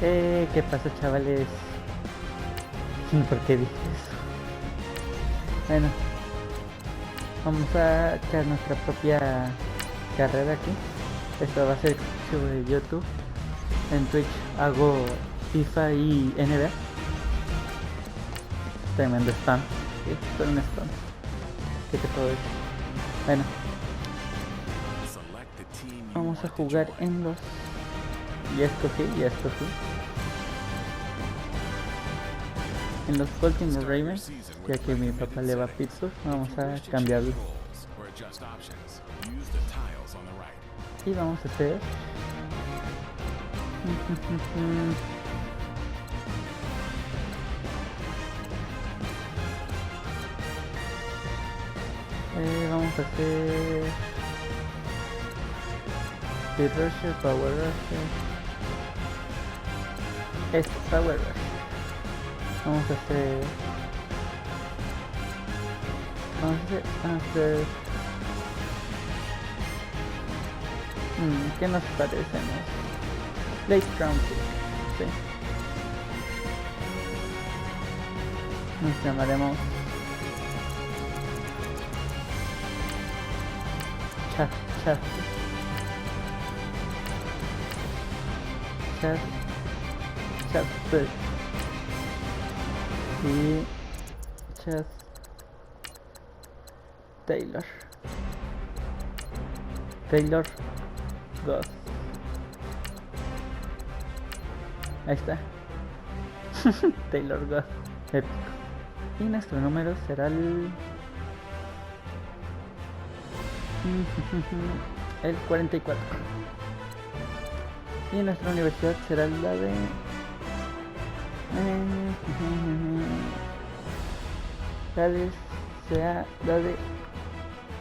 ¿Qué pasa, chavales? ¿Por qué dije eso? Bueno, vamos a echar nuestra propia carrera aquí. Esto va a ser sobre YouTube. En Twitch hago FIFA y NBA. Tremendo spam. Sí, soy un spam. ¿Qué te puedo decir? Bueno, vamos a jugar en los... Ya escogí. En los Baltimore Ravens, ya que mi papá le va a Pittsburgh, vamos a cambiarlo. Y vamos a hacer... vamos a hacer... Speed Rusher, Power Rusher... Power Rusher. Vamos a hacer... ¿qué nos parecemos? Late Round Pick, sí. Nos llamaremos... Chas y Chas Taylor God. Ahí está. Taylor God, épico. Y nuestro número será el 44. Y nuestra universidad será la de...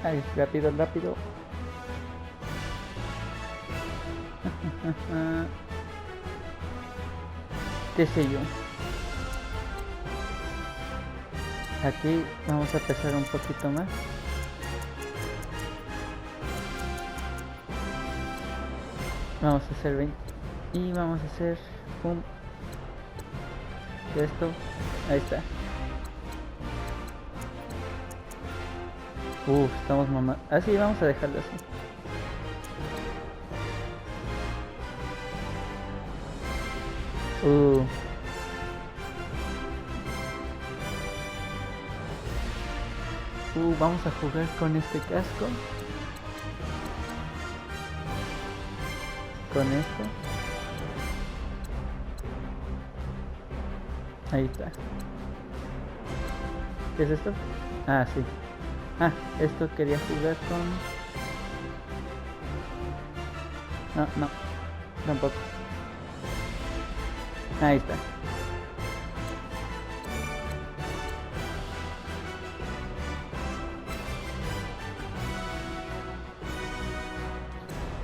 Ay, rápido. ¿Qué sé yo? Aquí vamos a pesar un poquito más. Vamos a hacer 20 y vamos a hacer pum de esto. Ahí está. Estamos mamá. Así vamos a dejarlo así. Vamos a jugar con este casco. Con esto. Ahí está. ¿Qué es esto? Ah, sí. Esto quería jugar con... No, tampoco. Ahí está.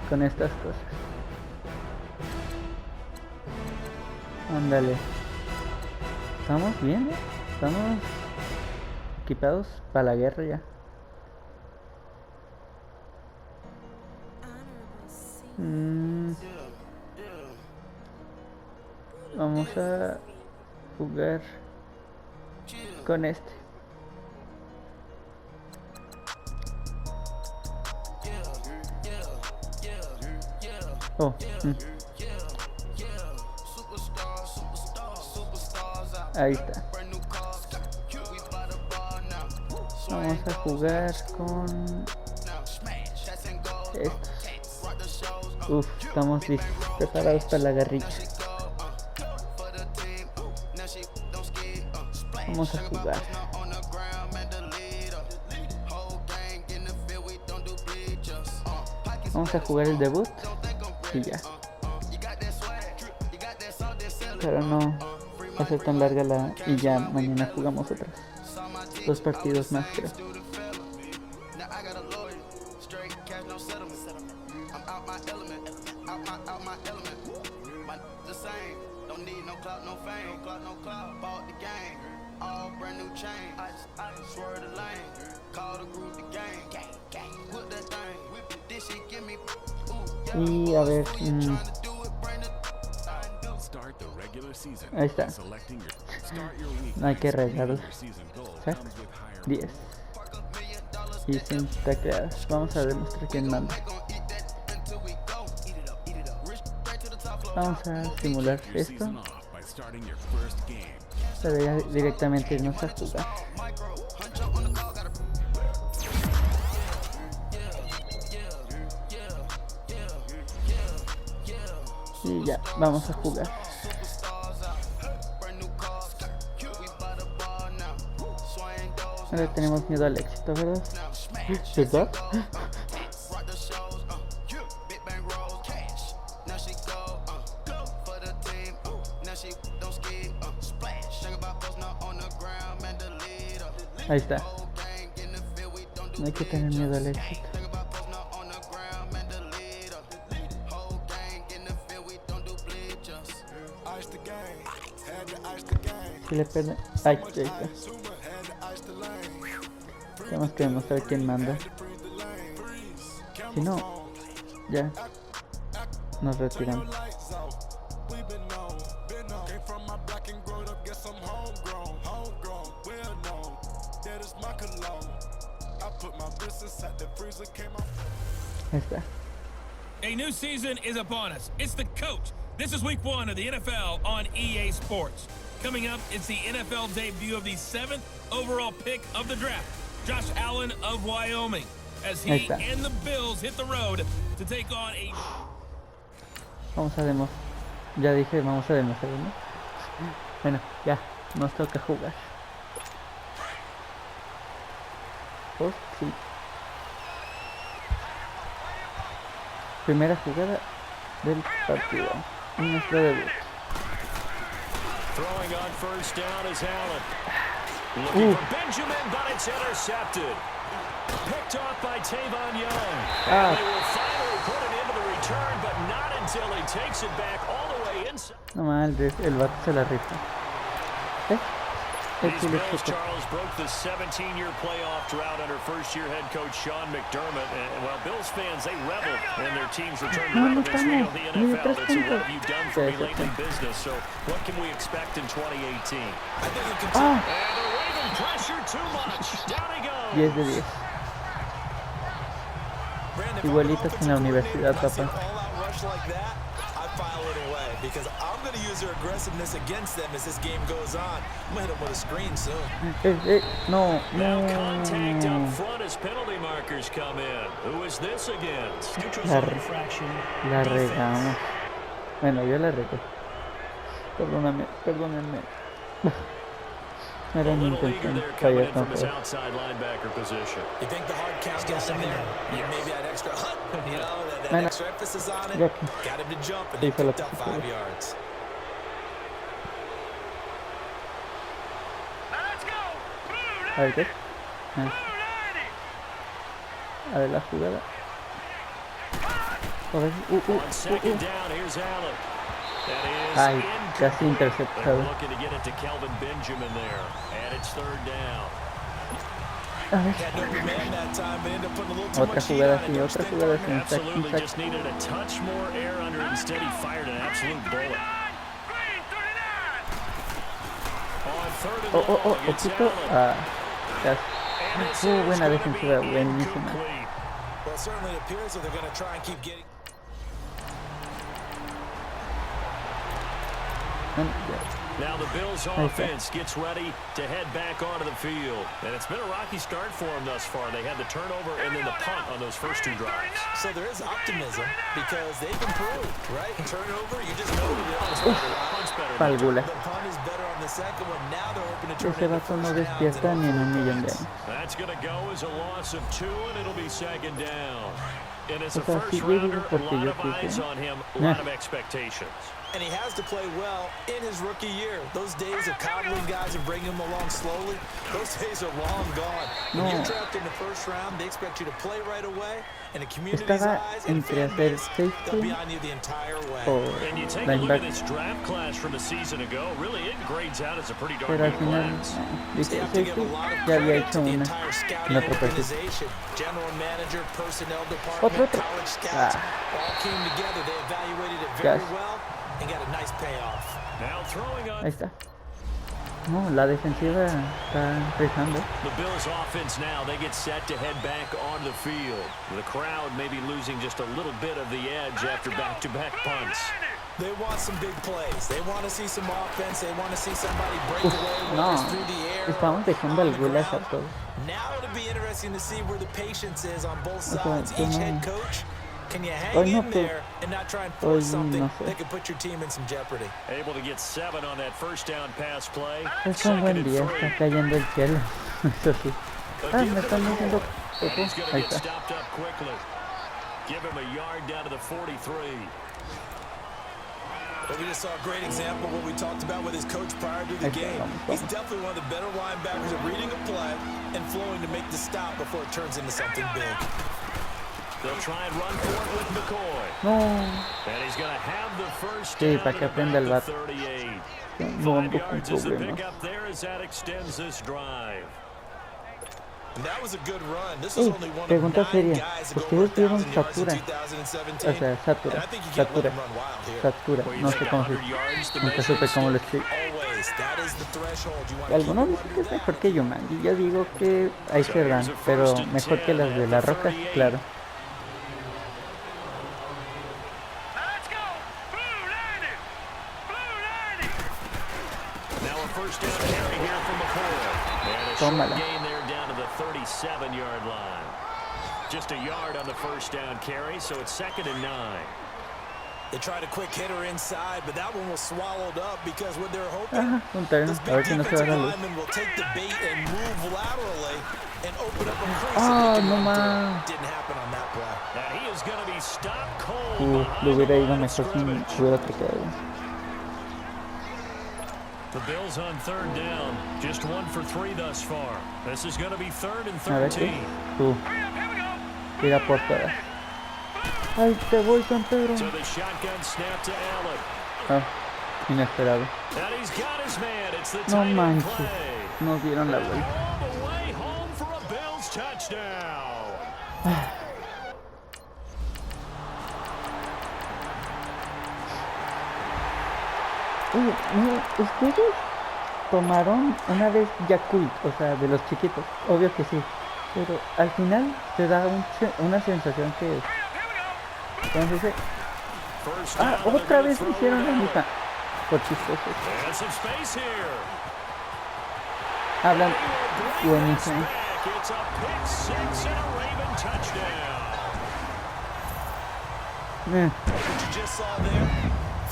Con estas cosas. Ándale. ¿Estamos bien? ¿Estamos equipados para la guerra ya? Vamos a jugar con este. Ahí está. Vamos a jugar con estos. Estamos listos, preparados para la guerrilla. Vamos a jugar. Vamos a jugar el debut y ya. Para no hacer tan larga y ya mañana jugamos otras 2 partidos más, creo. Y a ver, Ahí está. No hay que regarlo. 10. Y sin tacleadas. Vamos a demostrar quién manda. Vamos a simular esto. Para ya directamente irnos a jugar. Y ya, vamos a jugar. Ahora tenemos miedo al éxito, ¿verdad? ¿Verdad? Ahí está. No hay que tener miedo al éxito. Si le pega. Ay, ahí está. Tenemos que demostrar quién manda. Si no, ya nos retiramos. Ahí está. A new season is upon us. It's the coach. This is week 1 of the NFL on EA Sports. Coming up, it's the NFL debut of the 7th overall pick of the draft, Josh Allen of Wyoming, as he and the Bills hit the road to take on a... Vamos a demostrar. Ya dije, vamos a demostrar, ¿no? Bueno, ya, nos toca jugar. Oh, sí. Primera jugada del partido. Nuestro debut. Throwing on first down is Allen. Looking for Benjamin, but it's intercepted. Picked off by Tavon Young. And they will finally put it into the return, but not until he takes it back all the way inside. No mal, el vato se la rifa. These Bills, Charles, broke the 17-year playoff drought under first-year head coach Sean McDermott. And while Bills fans, they revel when their teams return to relevance beyond the NFL. That's what have you done for me lately in business. So what can we expect in 2018? I think we can and they're waving pressure too much. Down he goes. 10 de 10. Igualitos en la universidad, papá. File it away because I'm going to use their aggressiveness against them as this game goes on. I'm going to hit them with a screen soon. No. Now contact up front as penalty markers come in. Who is this against? La regamos. Bueno, yo la regué. Perdóname. Era mi intención fallar tan feo. You think the hard count got in there? Maybe that extra hut, you know, that extra emphasis on it. Got him to jump and he picked up 5 yards. A ver qué. A ver la jugada. On second down, here's Allen. Ay, casi interceptado. Looking to get it to Kelvin Benjamin there, and it's third down. Otra jugada así, otra jugada así. Absolutely, just needed a touch more air under it. Instead, he fired an absolute bullet. On third and long, it's Allen. Buena defensiva, buenísima. Well, certainly it appears that they're going to try and keep getting. Now the Bills offense gets ready to head back onto the field. And it's been a rocky start for them thus far. They had the turnover and then the punt on those first 2 drives. So there is optimism because they've improved, right? Turnover, you just know the punt's better. Palgula. The punt is better on the second one. Now they're hoping to turn Ese vato no despierta ni en un millón de años. That's going to go as a loss of 2, and it'll be second down. And as a O sea, first sí, yo digo rounder, a porque lot yo of eyes quise. on him, a lot of expectations. And he has to play well in his rookie year. Those days of coddling guys and bringing them along slowly, those days are long gone. When you're drafted in the first round, they expect you to play right away. And the community's eyes and fans, they'll be on you the entire way. And you take a look at this draft class from a season ago, really it grades out as a pretty darn good class. They have to give a lot of credit to the entire scouting organization. General manager, personnel department, college scouts, all came together. They evaluated it very well. and got a nice payoff. Now throwing on. Ahí está. No, la defensiva está rifando. The Bills offense now, they get set to head back on the field. The crowd may be losing just a little bit of the edge after back-to-back punts. They want some big plays. They want to see some offense. They want to see somebody break away, whether it's through the air. Estamos dejando el gulas a todos. Now it'll be interesting to see where the patience is on both sides. Each head coach, can you hang in there and not try and force something that could put your team in some jeopardy? Able to get 7 on that first down pass play. Es un buen día, está cayendo el cielo. Eso sí. Me están diciendo poco. Ahí está. Give him a yard down to the 43. Well, we just saw a great example of what we talked about with his coach prior to the game. He's definitely one of the better linebackers at reading a play and flowing to make the stop before it turns into something big. They'll try and run for it with McCoy. No. And he's going to have the first Sí, down para que aprenda el at vato. 38. No 5 ando con yards is the problemas. pickup there as that extends this drive. And that was a good run. This is only one of Pregunta 9 seria. guys to go ¿Ustedes over vieron 1,000 yards in Satura? 2017. O sea, Satura. And I think you can't let Satura. him run wild here. Satura. No sé cómo se nunca supe cómo lo explico. Always, that is the threshold. You want to Algunos dicen que es mejor que Yumanji. Yo digo que ahí se dan, pero mejor que las de la Roca, claro. Tómala. Just a yard on the first down carry, so it's 2nd and 9. They tried a quick hitter inside, but that one was swallowed up because what they're hoping Un terreno. this A big ver si no se va defensive la luz. lineman will take the bait and move laterally and open up a crease. Ah, and no make him run más. through. Didn't happen on that play. And he is going to be stopped cold. Lo hubiera ido mejor si hubiera tocado. The Bills on 3rd down, just 1 for 3 thus far. This is going to be 3rd and A ver qué. 13. Tú. Tira por todas. Ay, te voy, San Pedro. So the shotgun snap to Allen. Ah, inesperado. And he's got his man. It's the No tight end manches. play. No dieron la vuelta. All the way home for a Bills touchdown. Oye, no, ustedes tomaron una vez Yakult, o sea, de los chiquitos, obvio que sí, pero al final te da una sensación que es. Entonces, otra vez hicieron la misma, por chistosos. Hablan buenísimo.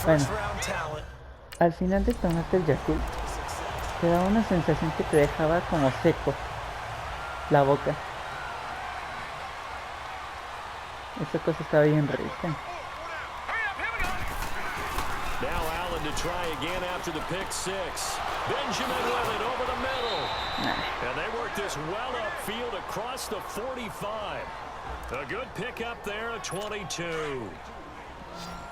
Bueno, al final de tomarte el Yakult, te da una sensación que te dejaba como seco la boca. Esa cosa está bien rica. Now Allen to try again after the pick 6. Benjamin with it over the middle. And they work this well upfield across the 45. A good pickup there at 22.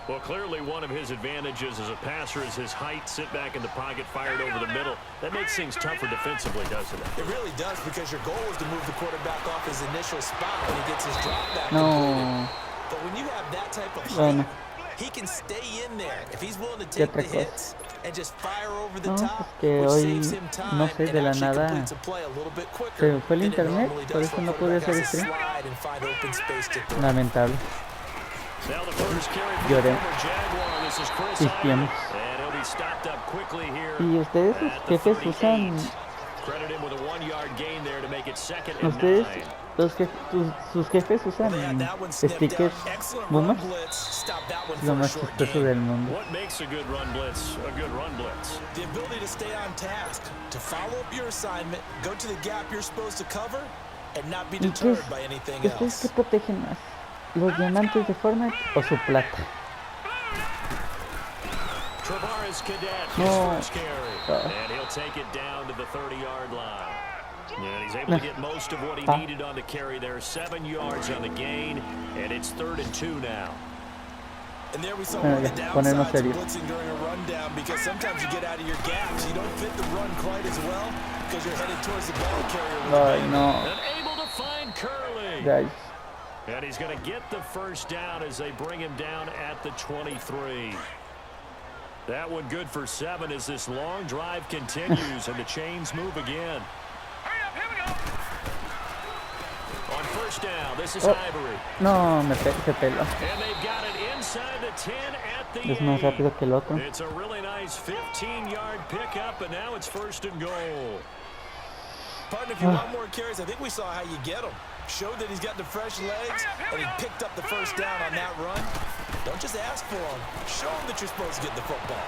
Well, clearly one of his advantages as a passer is his height. Sit back in the pocket, fired over the middle. That makes things tougher defensively, doesn't it? It really does, because your goal is to move the quarterback off his initial spot when he gets his drop back completed. But when you have that type of height, he can stay in there. If he's willing to take the hits and just fire over the top, which saves him time and actually completes a play a little bit quicker than it normally does for a quarterback has to slide and find open space to throw. Lamentable. Now the first carry for Lloré. Jaguar. This is Chris Cristianos. and he'll be stopped up quickly here. Y ustedes, sus jefes usan. Credit him with a 1-yard gain there to make it 2nd and Ustedes, 9. sus jefes usan stickers boomers. Lo más chistoso del mundo. What makes a good run blitz a good run blitz? The ability to stay on task, to follow up your assignment, go to the gap you're supposed to cover, and not be deterred by anything else. ¿Ustedes qué protegen más? ¿Los diamantes de format o su plata? Travaris Cadet, his first carry, and he'll take it down to the 30-yard line. And he's able to get most of what he needed on the carry there. 7 yards on the gain, and it's 3rd and 2 now. And there we saw one of the downsides of blitzing during a rundown, because sometimes you get out of your gaps. You don't fit the run quite as well because you're headed towards the ball carrier. And able to find Curley. Guys. And he's going to get the first down as they bring him down at the 23. That one good for 7 as this long drive continues and the chains move again. On first down, this is Ivory. No, se peló. And they've got it inside the 10 at the Es más rápido que el otro. It's a really nice 15-yard pickup, and now it's first and goal. Partner, if you want more carries, I think we saw how you get him. Showed that he's got the fresh legs, and he picked up the first down on that run. Don't just ask for him. Show him that you're supposed to get the football.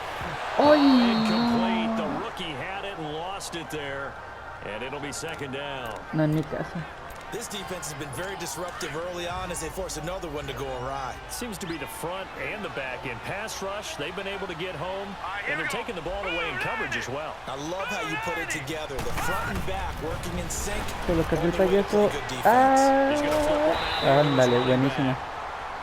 Incomplete. The rookie had it and lost it there, and it'll be second down. No en mi casa. This defense has been very disruptive early on as they force another one to go awry. Seems to be the front and the back end. Pass rush, they've been able to get home, and they're taking the ball away in coverage as well. I love how you put it together. The front and back working in sync. Se lo cargó el payaso. Ándale, buenísimo.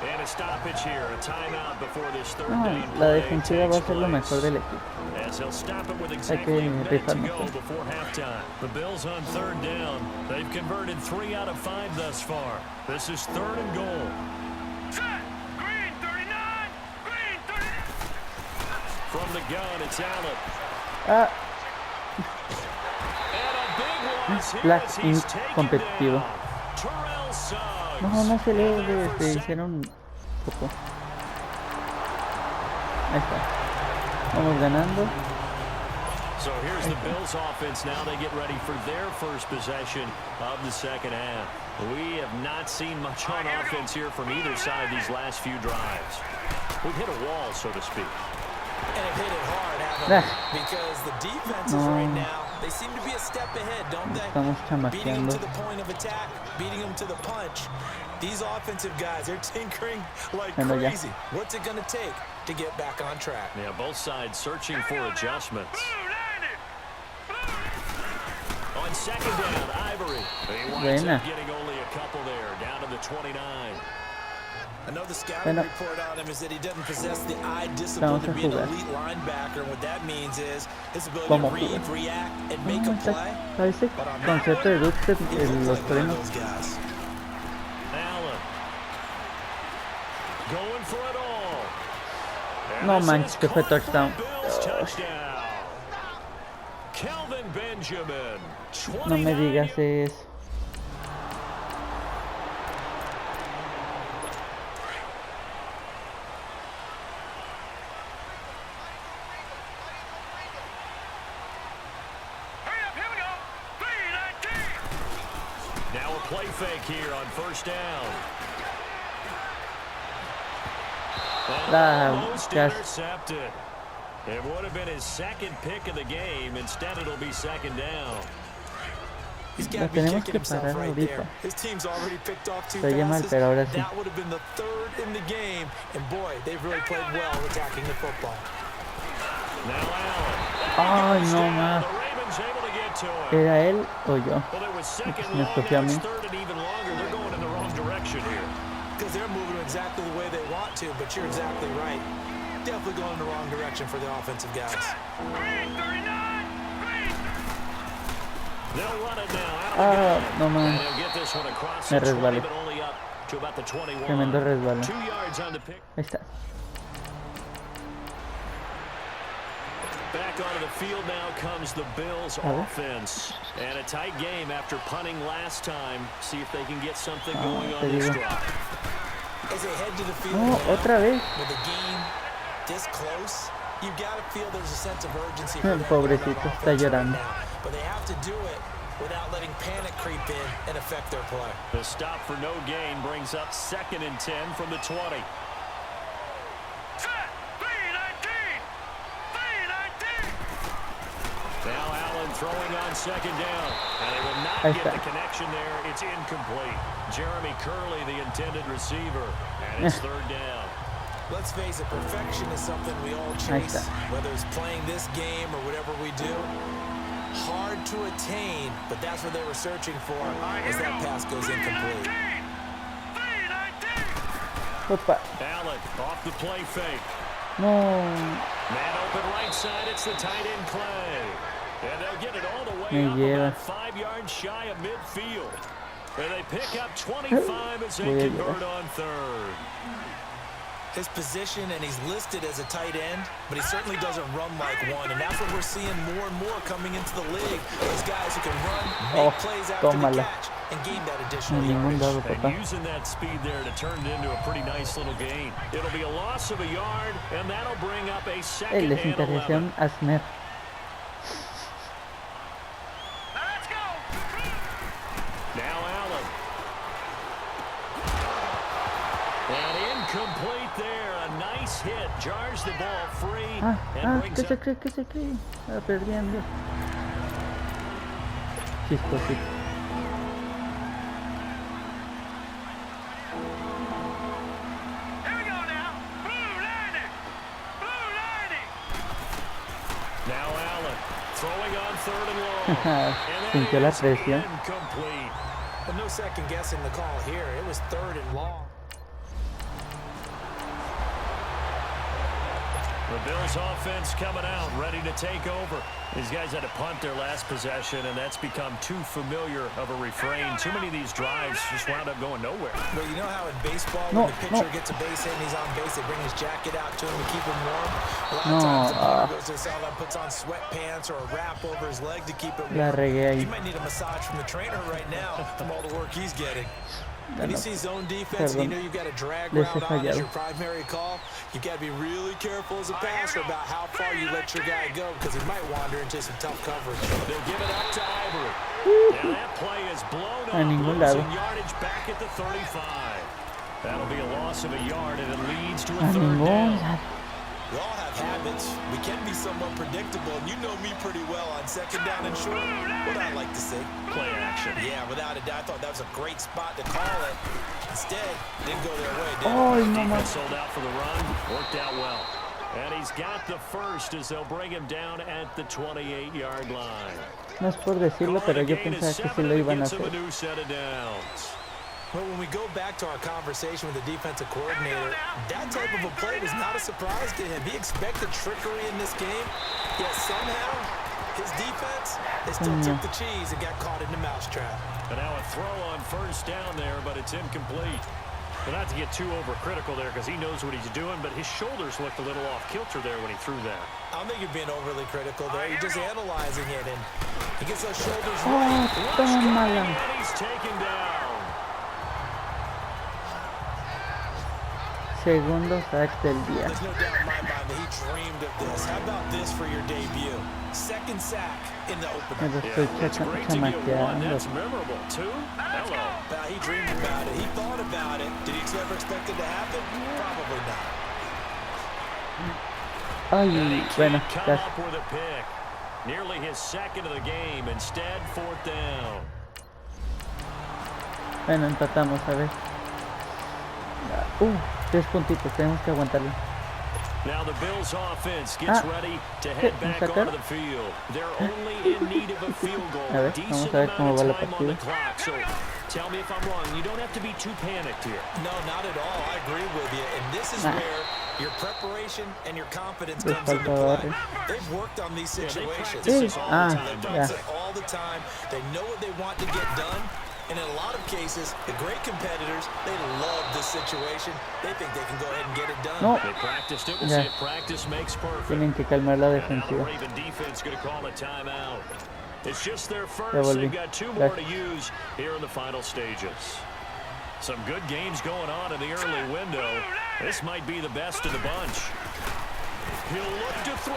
And a stoppage here, a timeout before this third No, down la play defensiva va a takes ser lo place. mejor del equipo. As they'll stop it with Hay exactly que a minute to rifarnos. go before halftime. The Bills on third down. They've converted 3 out of 5 thus far. This is third and goal. Green 39! Green 39! From the gun, it's Allen. Ah, And a big loss here Black as he's Ink taken competitivo. down. Terrell Suggs. no se le hicieron poco. Ahí está. Vamos ganando. So here's the Bills offense now. They get ready for their first possession of the second half. We have not seen much on offense here from either side these last few drives. We've hit a wall, so to speak. And have hit it hard, haven't they? Because the defenses right now, they seem to be a step ahead, don't they? Estamos Beating them chamaqueando. to the point of attack, beating them to the punch. These offensive guys, they're tinkering like Bueno, ya. crazy. What's it going to take to get back on track? Yeah, both sides searching for adjustments. On second down, Ivory. He winds Buena. up getting only a couple there, down to the 29. I know the scouting Bueno. report on him is that he doesn't possess the eye discipline Vamos to a be an jugar. elite linebacker. And what that means is his ability Vamos a to read, jugar. react, and make No, a está- play. Parece But on that concepto de one, dubstep he en looks los like one of frenos. those guys. Allen. Going for it all. And No this manches, is que fue caught for touchdown. Bills touchdown. Kelvin Benjamin. No me 29 digas eso. Now a play fake here on first down. And almost casi. intercepted. It would have been his second pick of the game. Instead, it'll be second down. He's La got to be tenemos kicking que himself parar right ahorita. there. His team's already picked off 2 Se oye mal, passes. pero ahora sí. That would have been the 3rd in the game. And boy, they've really played well attacking the football. Now Allen. Ay, no más. The Ravens able to get to it. ¿Era él o yo? Well, it was second Me long, escogió a now it's mí. third and even longer. They're going in the wrong direction here. Because they're moving exactly the way they want to, but you're exactly right. Definitely going in the wrong direction for the offensive guys. They'll run it now. Ah, no And man. he'll get this one across Me the 20, resbalé. but only up to about the 21. Tremendo resbalón. 2 yards on the pick. Ahí está. Back onto the field now comes the Bills offense. And a tight game after punting last time. See if they can get something going te on this digo. drive. As they head to the field No, now, otra vez. with the game this close, you've got to feel there's a sense of urgency for them Pobrecito, on está offense right llorando. now. But they have to do it without letting panic creep in and affect their play. The stop for no gain brings up 2nd and 10 from the 20. Now Allen throwing on second down. And they will not Ahí get está. the connection there. It's incomplete. Jeremy Curley, the intended receiver. And it's third down. Let's face it, perfection is something we all Ahí chase, está. whether it's playing this game or whatever we do. Hard to attain, but that's what they were searching for as that pass goes incomplete. Opa. Allen off the play fake. No. Man open right side. It's the tight end Clay. And they'll get it all the way Me up lleva. about 5 yards shy of midfield. And they pick up 25 as they Voy a convert llevar. on third. his position, and he's listed as a tight end, but he certainly doesn't run like one, and that's what we're seeing more and more coming into the league. Those guys who can run, make plays after the catch, and gain that additional yardage. And using that speed there to turn it into a pretty nice little gain. It'll be a loss of a yard, and that'll bring up a second and 11. Now Allen. And incomplete there. A nice hit. Jars the ball free. And brings up... ¿Qué se cree? Está perdiendo. Chistosito. Now Allen throwing on third and long. Sintió la presión. Incomplete. But no second guessing the call here. It was third and long. The Bills offense coming out, ready to take over. These guys had to punt their last possession, and that's become too familiar of a refrain. Too many of these drives just wound up going nowhere. Well, you know how in baseball, when the pitcher gets a base hit and he's on base, they bring his jacket out to him to keep him warm. A lot of times the player goes to the sideline, puts on sweatpants or a wrap over his leg to keep him warm. He might need a massage from the trainer right now from all the work he's getting. When you see zone defense, and you know you've got a drag route on as your primary call, you've got to be really careful as a passer about how far you let your guy go, because he might wander into some tough coverage. They'll give it up to Ivory. Now that play is blown up, losing yardage back at the 35. That'll be a loss of a yard, and it leads to a third down. We all have habits. We can be somewhat predictable, and you know me pretty well on second down and short. What I like to see. Play action. Yeah, without a doubt. I thought that was a great spot to call it. Instead, didn't go their way, did it? Defense sold out for the run. Worked out well. And he's got the first as they'll bring him down at the 28-yard line. No es por decirlo, pero yo pensaba que sí lo iban a hacer. But when we go back to our conversation with the defensive coordinator, that type of a play was not a surprise to him. He expected trickery in this game, yet somehow his defense, they still took the cheese and got caught in the mousetrap. And now a throw on first down there, but it's incomplete. But not to get too overcritical there, because he knows what he's doing, but his shoulders looked a little off kilter there when he threw that. I don't think you're being overly critical there. You're just analyzing it, and he gets those shoulders right. And he's taken down. Segundo sack del día. There's no doubt in my mind that he dreamed of this. How about this for your debut? Second sack in the opener. It's great to get one. That's memorable, too. Hello. He dreamed about it. He thought about it. Did he ever expect it to happen? Probably not. Ay, bueno, come up with a pick. Nearly his second of the game. Instead, fourth down. Bueno, empatamos, a ver. 3 puntitos, tenemos que aguantarlo. Now the Bills offense gets ready to head back onto the field. They're only in need of a field goal. Decent amount of time on the clock. So tell me if I'm wrong. You don't have to be too panicked here. No, not at all. I agree with you. And this is where your preparation and your confidence comes into play. They've worked on these situations. They practice it all the time. They know what they want to get done. And in a lot of cases, the great competitors, they love this situation. They think they can go ahead and get it done. No. They practiced it. We'll see if practice makes perfect. Tienen que calmar la defensiva. Raven defense going to call a timeout. It's just their first. They've got 2 more to use here in the final stages. Some good games going on in the early window. This might be the best of the bunch. He'll look to throw.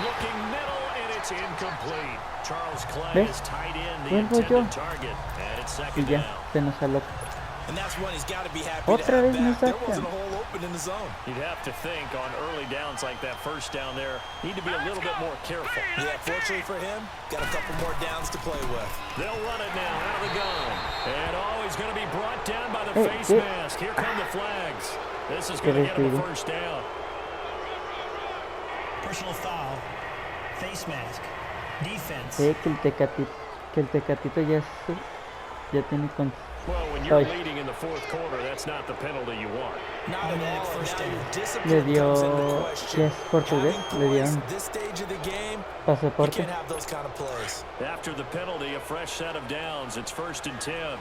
Looking middle, and it's incomplete. Charles Clay is tight end, the intended target, and it's second down. And that's when he's got to be happy to have back. There wasn't a hole open in the zone. You'd have to think on early downs like that first down there, need to be a little bit more careful. Yeah, fortunately for him, got a couple more downs to play with. They'll run it now out of the gun. And he's going to be brought down by the face mask. Here come the flags. This is going to get him a first down. Personal foul, face mask, defense. Que el Tecatito ya tiene con. Well, when you're leading in the fourth quarter, that's not the penalty you want. Not at all. First down. Le dio, que es portugués, le dieron pasaporte. You can't have those kind of plays. After the penalty, a fresh set of downs. It's 1st and 10.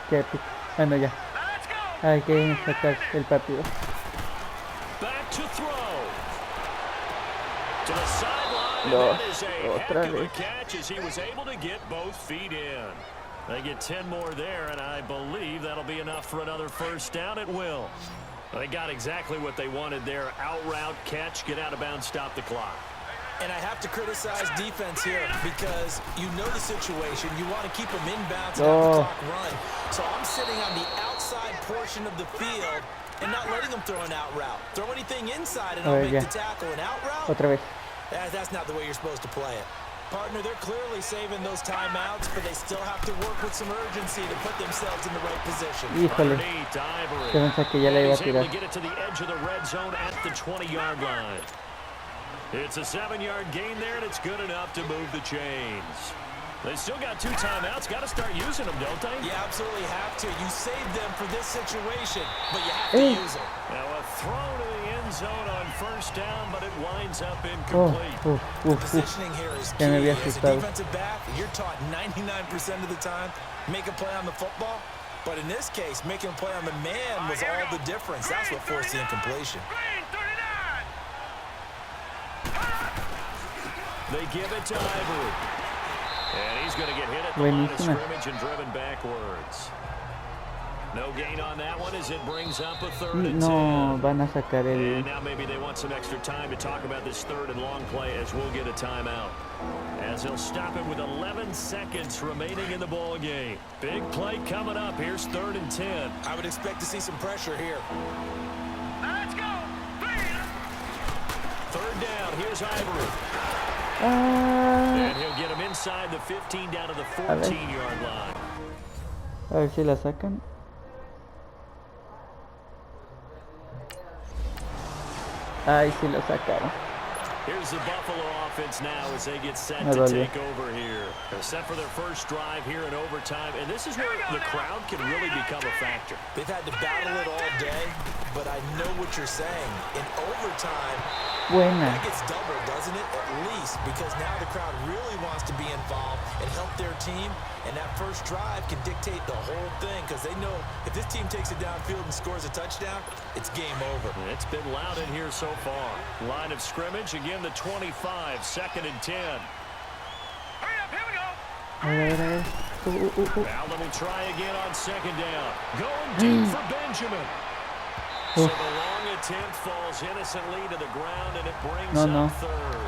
Qué épico. Bueno, ya. Hay que sacar el partido. Back to throw. To the sideline. No, And that is a heck otra of a vez. catch as he was able to get both feet in. They get 10 more there, and I believe that'll be enough for another first down at will. They got exactly what they wanted there. Out route, catch, get out of bounds, stop the clock. And I have to criticize defense here because you know the situation. You want to keep them inbounds and have the clock run. So I'm sitting on the outside portion of the field and not letting them throw an out route. Throw anything inside and I'll make the tackle. An out route? Otra vez. That's not the way you're supposed to play it. Partner, they're clearly saving those timeouts, but they still have to work with some urgency to put themselves in the right position. Híjole. Yo pensé que ya la iba a tirar. Get it to the edge of the red zone at the 20-yard line. It's a 7-yard gain there, and it's good enough to move the chains. They still got 2 timeouts. Got to start using them, don't they? You absolutely have to. You saved them for this situation, but you have to use them. Now a throw to the end zone on first down, but it winds up incomplete. Positioning here is key. As a defensive back, you're taught 99% of the time, make a play on the football. But in this case, making a play on the man was all the difference. That's what forced the incompletion. They give it to Ivory. And he's going to get hit at the line of scrimmage and driven backwards. No gain on that one as it brings up a 3rd and 10. No, van a sacar el... And now maybe they want some extra time to talk about this 3rd and long play as we'll get a timeout. As he'll stop it with 11 seconds remaining in the ball game. Big play coming up. Here's 3rd and 10. I would expect to see some pressure here. Let's go. 3rd down. Here's Ivory. And he'll get him inside the 15 down to the 14-yard line. A ver si la sacan. Ay, sí lo sacaron. Here's the Buffalo offense now as they get set to take over here. They're set for their first drive here in overtime, and this is where the crowd can really become a factor. They've had to battle it all day, but I know what you're saying. In overtime, that gets doubled, doesn't it? At least, because now the crowd really wants to be involved and help their team, and that first drive can dictate the whole thing because they know if this team takes it downfield and scores a touchdown, it's game over. It's been loud in here so far. Line of scrimmage, again the 25, 2nd and 10. Hurry up, here we go. Now let me try again on 2nd down. Going deep for Benjamin. So the long attempt falls innocently to the ground, and it brings up 3rd.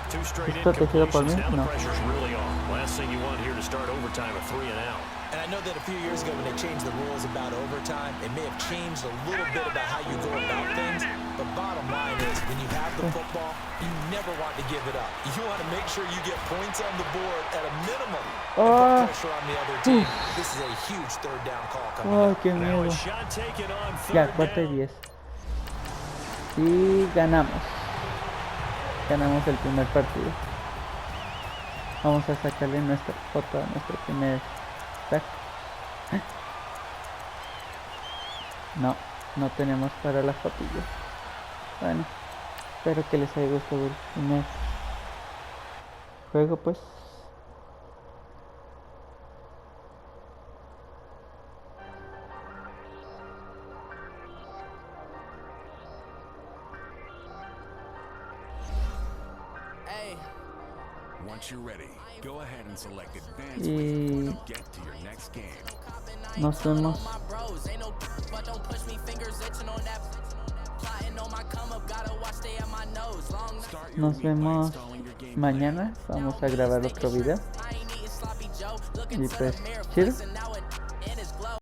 2 straight incompletions. Now the pressure's really on. Last thing you want here to start overtime, a 3 and out. And I know that a few years ago when they changed the rules about overtime, it may have changed a little bit about how you go about things. But bottom line is, when you have the football, you never want to give it up. You want to make sure you get points on the board at a minimum and put pressure on the other team. This is a huge 3rd down call coming up. Qué Now miedo. a shot taken on 3rd Ya, 4 y 10. Y ganamos. Ganamos el primer partido. Vamos a sacarle nuestra foto a nuestro primer stack. No, no tenemos para la fotillo. Bueno, espero que les haya gustado el primer juego, pues. Once you're ready, go ahead and select advanced Y to get to your next game. nos vemos. Nos vemos mañana. Vamos a grabar otro video. Y pues, chido.